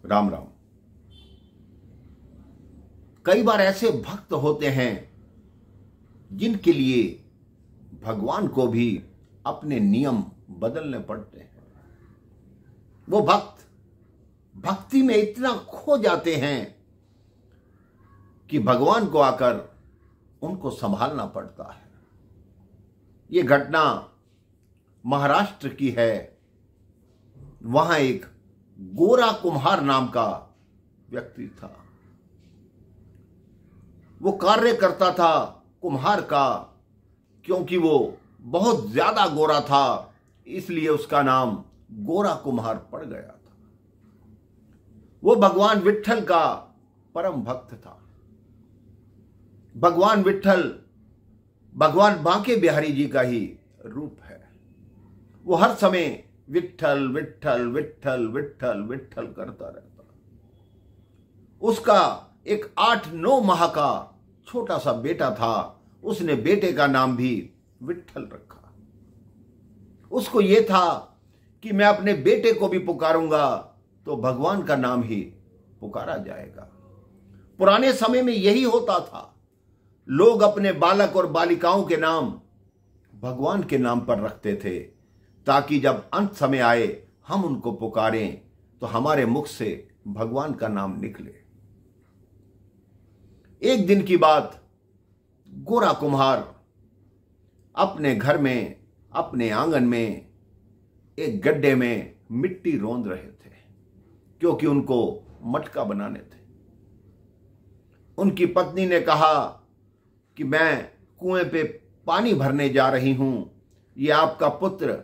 राम राम। कई बार ऐसे भक्त होते हैं जिनके लिए भगवान को भी अपने नियम बदलने पड़ते हैं। वो भक्त भक्ति में इतना खो जाते हैं कि भगवान को आकर उनको संभालना पड़ता है। ये घटना महाराष्ट्र की है। वहां एक गोरा कुम्हार नाम का व्यक्ति था। वो कार्य करता था कुम्हार का, क्योंकि वो बहुत ज्यादा गोरा था, इसलिए उसका नाम गोरा कुम्हार पड़ गया था। वो भगवान विट्ठल का परम भक्त था। भगवान विट्ठल भगवान बांके बिहारी जी का ही रूप है। वो हर समय विट्ठल विट्ठल विट्ठल विट्ठल विट्ठल करता रहता। उसका एक 8-9 माह का छोटा सा बेटा था। उसने बेटे का नाम भी विट्ठल रखा। उसको यह था कि मैं अपने बेटे को भी पुकारूंगा तो भगवान का नाम ही पुकारा जाएगा। पुराने समय में यही होता था। लोग अपने बालक और बालिकाओं के नाम भगवान के नाम पर रखते थे, ताकि जब अंत समय आए हम उनको पुकारें तो हमारे मुख से भगवान का नाम निकले। एक दिन की बात, गोरा कुम्हार अपने घर में, अपने आंगन में एक गड्ढे में मिट्टी रौंद रहे थे, क्योंकि उनको मटका बनाने थे। उनकी पत्नी ने कहा कि मैं कुएं पे पानी भरने जा रही हूं, ये आपका पुत्र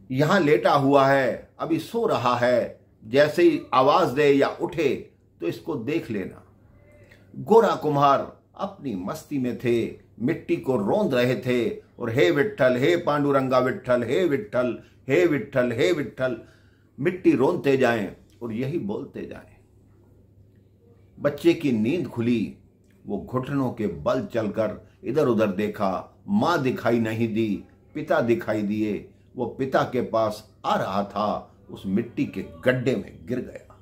यहां लेटा हुआ है, अभी सो रहा है, जैसे ही आवाज दे या उठे तो इसको देख लेना। गोरा कुम्हार अपनी मस्ती में थे, मिट्टी को रौंद रहे थे और हे विट्ठल, हे पांडुरंगा विट्ठल, हे विट्ठल, हे विट्ठल, हे विट्ठल मिट्टी रौंदते जाएं और यही बोलते जाएं। बच्चे की नींद खुली। वो घुटनों के बल चलकर इधर उधर देखा। मां दिखाई नहीं दी, पिता दिखाई दिए। वो पिता के पास आ रहा था, उस मिट्टी के गड्ढे में गिर गया।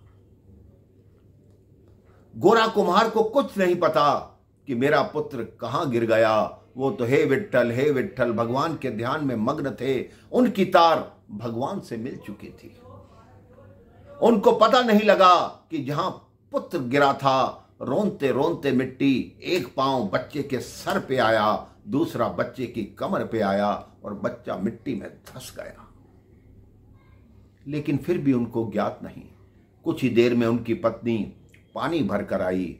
गोरा कुम्हार को कुछ नहीं पता कि मेरा पुत्र कहां गिर गया। वो तो हे विट्ठल भगवान के ध्यान में मग्न थे। उनकी तार भगवान से मिल चुकी थी। उनको पता नहीं लगा कि जहां पुत्र गिरा था, रोंते रोंते मिट्टी एक पांव बच्चे के सर पे आया, दूसरा बच्चे की कमर पे आया और बच्चा मिट्टी में धंस गया। लेकिन फिर भी उनको ज्ञात नहीं। कुछ ही देर में उनकी पत्नी पानी भर कर आई।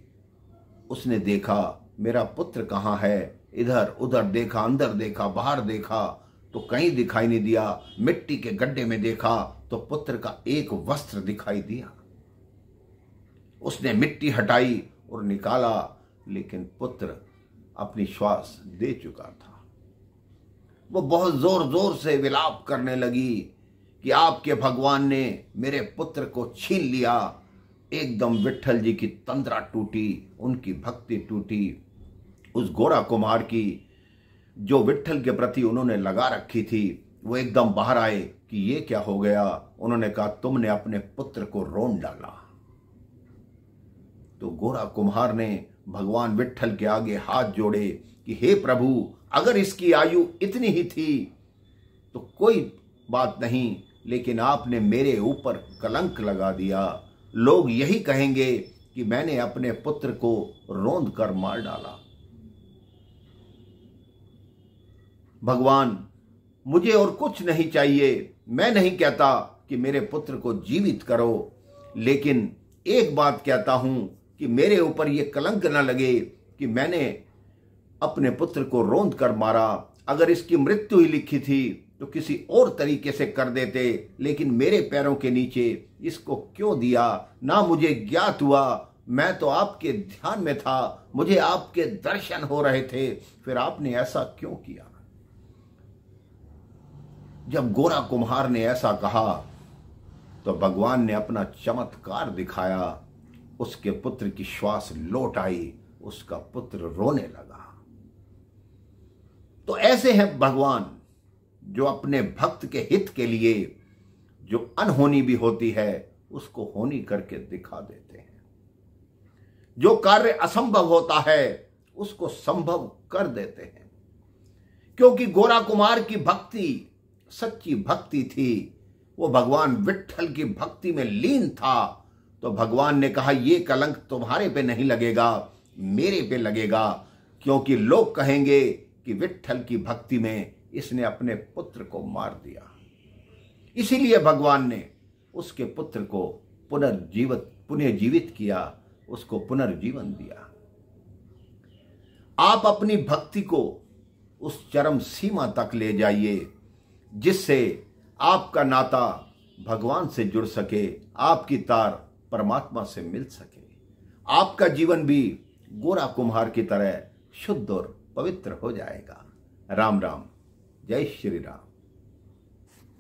उसने देखा मेरा पुत्र कहां है। इधर उधर देखा, अंदर देखा, बाहर देखा तो कहीं दिखाई नहीं दिया। मिट्टी के गड्ढे में देखा तो पुत्र का एक वस्त्र दिखाई दिया। उसने मिट्टी हटाई और निकाला, लेकिन पुत्र अपनी श्वास दे चुका था। वो बहुत जोर जोर से विलाप करने लगी कि आपके भगवान ने मेरे पुत्र को छीन लिया। एकदम विट्ठल जी की तंद्रा टूटी, उनकी भक्ति टूटी। उस गोरा कुम्हार की जो विट्ठल के प्रति उन्होंने लगा रखी थी, वो एकदम बाहर आए कि ये क्या हो गया। उन्होंने कहा तुमने अपने पुत्र को रौंद डाला। तो गोरा कुम्हार ने भगवान विट्ठल के आगे हाथ जोड़े कि हे प्रभु, अगर इसकी आयु इतनी ही थी तो कोई बात नहीं, लेकिन आपने मेरे ऊपर कलंक लगा दिया। लोग यही कहेंगे कि मैंने अपने पुत्र को रौंद कर मार डाला। भगवान, मुझे और कुछ नहीं चाहिए। मैं नहीं कहता कि मेरे पुत्र को जीवित करो, लेकिन एक बात कहता हूं कि मेरे ऊपर यह कलंक न लगे कि मैंने अपने पुत्र को रौंद कर मारा। अगर इसकी मृत्यु ही लिखी थी तो किसी और तरीके से कर देते, लेकिन मेरे पैरों के नीचे इसको क्यों दिया? ना मुझे ज्ञात हुआ। मैं तो आपके ध्यान में था, मुझे आपके दर्शन हो रहे थे, फिर आपने ऐसा क्यों किया? जब गोरा कुम्हार ने ऐसा कहा तो भगवान ने अपना चमत्कार दिखाया। उसके पुत्र की श्वास लौट आई, उसका पुत्र रोने लगा। तो ऐसे हैं भगवान, जो अपने भक्त के हित के लिए जो अनहोनी भी होती है उसको होनी करके दिखा देते हैं। जो कार्य असंभव होता है उसको संभव कर देते हैं। क्योंकि गोरा कुमार की भक्ति सच्ची भक्ति थी, वो भगवान विट्ठल की भक्ति में लीन था, तो भगवान ने कहा ये कलंक तुम्हारे पे नहीं लगेगा, मेरे पे लगेगा, क्योंकि लोग कहेंगे कि विट्ठल की भक्ति में इसने अपने पुत्र को मार दिया। इसीलिए भगवान ने उसके पुत्र को पुनः जीवित किया, उसको पुनर्जीवन दिया। आप अपनी भक्ति को उस चरम सीमा तक ले जाइए जिससे आपका नाता भगवान से जुड़ सके, आपकी तार परमात्मा से मिल सके, आपका जीवन भी गोरा कुम्हार की तरह शुद्ध और पवित्र हो जाएगा। राम राम, जय श्री राम।